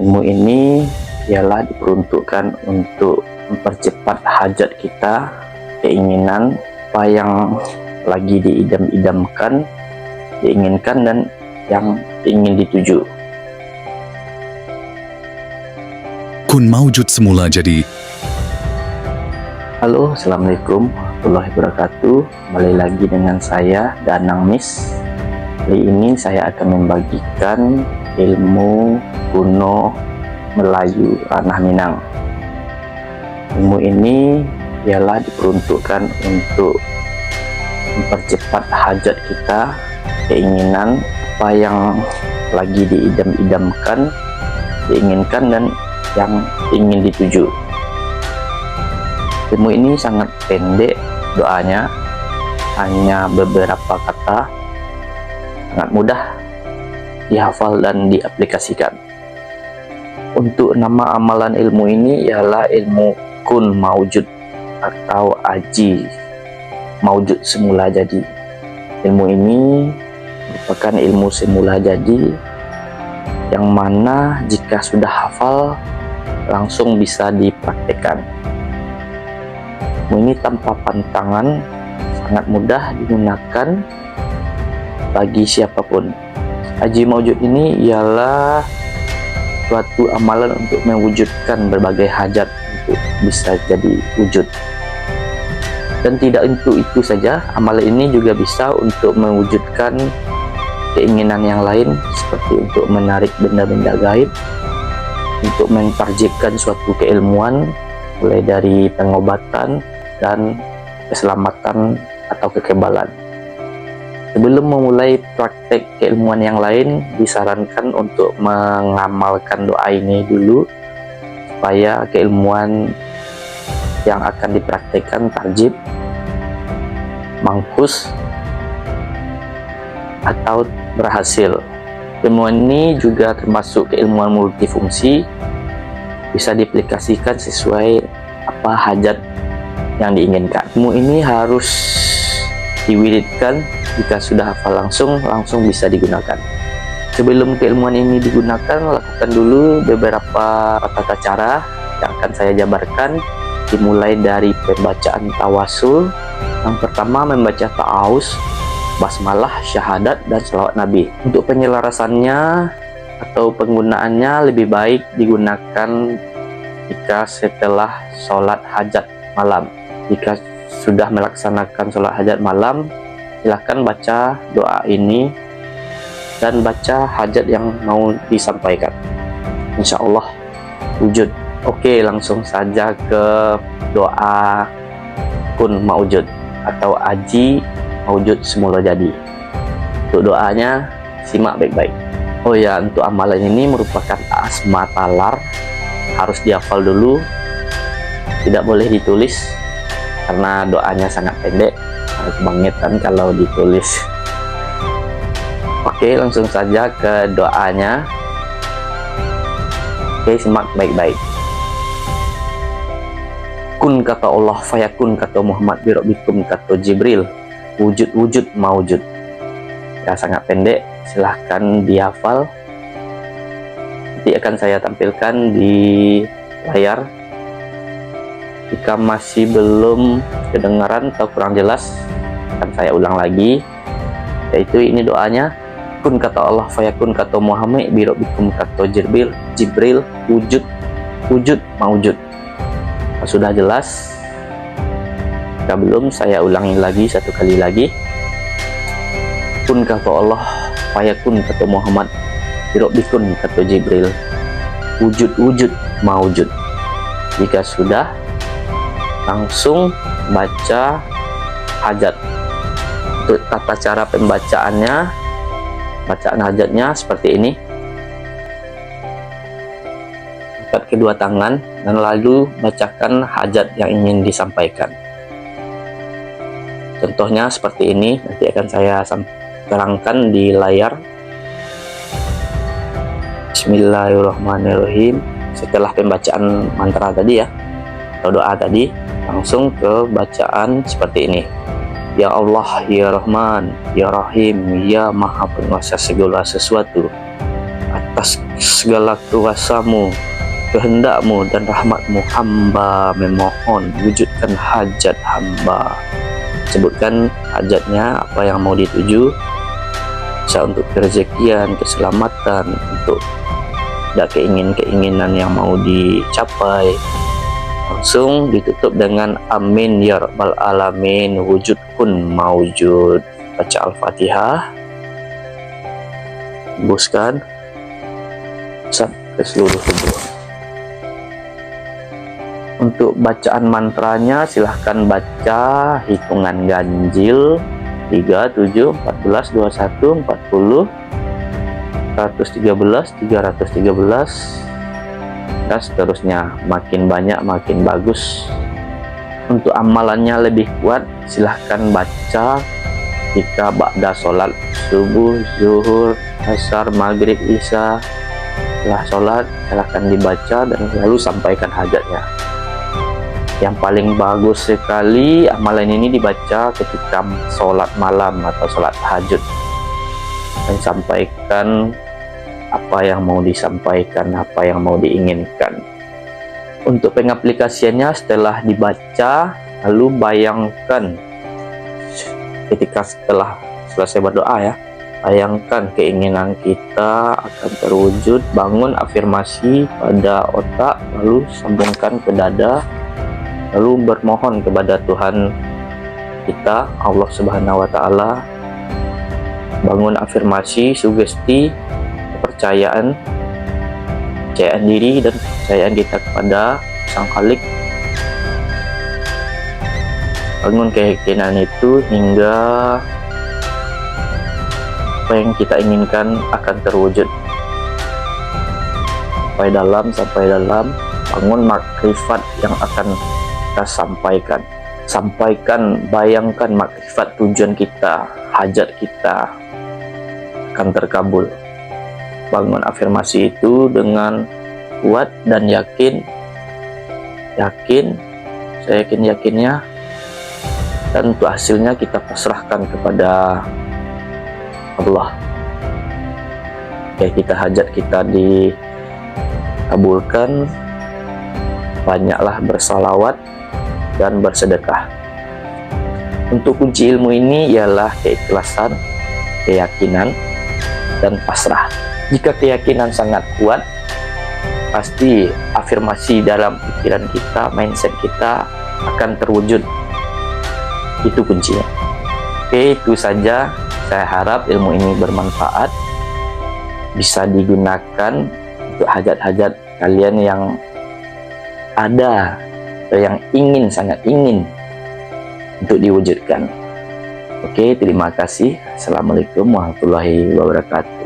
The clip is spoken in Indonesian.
Ilmu ini ialah diperuntukkan untuk mempercepat hajat kita, keinginan, apa yang lagi diidam-idamkan, diinginkan, dan yang ingin dituju. Kun maujud semula jadi. Halo, Assalamualaikum warahmatullahi wabarakatuh. Kembali lagi dengan saya, Danang Mis. Kali ini saya akan membagikan ilmu kuno Melayu Ranah Minang. Ilmu ini ialah diperuntukkan untuk mempercepat hajat kita, keinginan, apa yang lagi diidam-idamkan, diinginkan, dan yang ingin dituju. Ilmu ini sangat pendek doanya, hanya beberapa kata, sangat mudah dihafal dan diaplikasikan. Untuk nama amalan ilmu ini ialah ilmu kun maujud atau aji maujud semula jadi. Ilmu ini merupakan ilmu semula jadi yang mana jika sudah hafal langsung bisa dipraktekkan. Ilmu ini tanpa pantangan, sangat mudah digunakan bagi siapapun. Aji maujud ini ialah suatu amalan untuk mewujudkan berbagai hajat untuk bisa jadi wujud. Dan tidak untuk itu saja, amalan ini juga bisa untuk mewujudkan keinginan yang lain, seperti untuk menarik benda-benda gaib, untuk mentarjibkan suatu keilmuan, mulai dari pengobatan dan keselamatan atau kekebalan. Sebelum memulai praktek keilmuan yang lain, disarankan untuk mengamalkan doa ini dulu, supaya keilmuan yang akan dipraktekkan tarjib, mangkus, atau berhasil. Keilmuan ini juga termasuk keilmuan multifungsi, bisa diaplikasikan sesuai apa hajat yang diinginkan. Ilmu ini harus diwiridkan. Jika sudah hafal langsung bisa digunakan. Sebelum keilmuan ini digunakan, lakukan dulu beberapa tata cara yang akan saya jabarkan, dimulai dari pembacaan tawasul. Yang pertama, membaca ta'awuz, basmalah, syahadat, dan selawat Nabi. Untuk penyelarasannya atau penggunaannya lebih baik digunakan jika setelah sholat hajat malam. Jika sudah melaksanakan sholat hajat malam, silahkan baca doa ini dan baca hajat yang mau disampaikan. Insya Allah wujud. Oke, langsung saja ke doa kun maujud atau aji maujud semula jadi. Untuk doanya simak baik-baik. Oh ya, untuk amalan ini merupakan asma talar, harus dihafal dulu, tidak boleh ditulis karena doanya sangat pendek, kebangetan kalau ditulis. Oke, langsung saja ke doanya. Oke, simak baik-baik. Kun kata Allah, fayakun kata Muhammad, birobbikum kata Jibril, wujud-wujud maujud. Ya, sangat pendek, silahkan dihafal. Nanti akan saya tampilkan di layar. Jika masih belum kedengaran atau kurang jelas, akan saya ulang lagi, yaitu ini doanya. Kun kata Allah, fayakun kata Muhammad, birobbikum kata Jibril, wujud maujud. Sudah jelas? Jika belum, saya ulangi lagi satu kali lagi. Kun kata Allah, fayakun kata Muhammad, birobbikum kata Jibril, wujud maujud. Jika sudah, langsung baca hajat. Untuk tata cara pembacaannya, bacaan hajatnya seperti ini. Angkat kedua tangan dan lalu bacakan hajat yang ingin disampaikan. Contohnya seperti ini, nanti akan saya terangkan di layar. Bismillahirrahmanirrahim. Setelah pembacaan mantra tadi ya, atau doa tadi, langsung ke bacaan seperti ini. Ya Allah, Ya Rahman, Ya Rahim, Ya Maha Penguasa segala sesuatu. atas segala kuasamu, kehendakmu dan rahmatmu hamba memohon, wujudkan hajat hamba. Sebutkan hajatnya, apa yang mau dituju, bisa untuk kerezekian, keselamatan, untuk ada keinginan yang mau dicapai. Langsung ditutup dengan amin ya rabbal alamin, wujud kun maujud. Baca Al-Fatihah, tembuskan ke seluruh tubuh. Untuk bacaan mantranya silahkan baca hitungan ganjil 3, 7, 14, 21, 40, 113, 313 dan seterusnya. Makin banyak makin bagus. Untuk amalannya lebih kuat silahkan baca ketika ba'da sholat subuh, zuhur, asar, maghrib, isya. Setelah sholat silahkan dibaca dan lalu sampaikan hajatnya. Yang paling bagus sekali amalan ini dibaca ketika sholat malam atau sholat tahajud, dan sampaikan apa yang mau disampaikan, apa yang mau diinginkan. Untuk pengaplikasiannya, setelah dibaca lalu bayangkan ketika setelah selesai berdoa ya, bayangkan keinginan kita akan terwujud. Bangun afirmasi pada otak, lalu sambungkan ke dada, lalu bermohon kepada Tuhan kita, Allah Subhanahu wa Ta'ala. Bangun afirmasi, sugesti, kepercayaan diri dan kepercayaan kita kepada Sang Khalik. Bangun keyakinan itu hingga apa yang kita inginkan akan terwujud. Sampai dalam bangun makrifat yang akan kita sampaikan, bayangkan makrifat tujuan kita, hajat kita akan terkabul. Bangun afirmasi itu dengan kuat dan yakin, saya yakinnya, dan untuk hasilnya kita pasrahkan kepada Allah. Kita hajat kita dikabulkan. Banyaklah bersalawat dan bersedekah. Untuk kunci ilmu ini ialah keikhlasan, keyakinan, dan pasrah. Jika keyakinan sangat kuat, pasti afirmasi dalam pikiran kita, mindset kita akan terwujud. Itu kuncinya. Oke, itu saja. Saya harap ilmu ini bermanfaat, bisa digunakan untuk hajat-hajat kalian yang ada atau yang sangat ingin untuk diwujudkan. Oke, terima kasih. Assalamualaikum warahmatullahi wabarakatuh.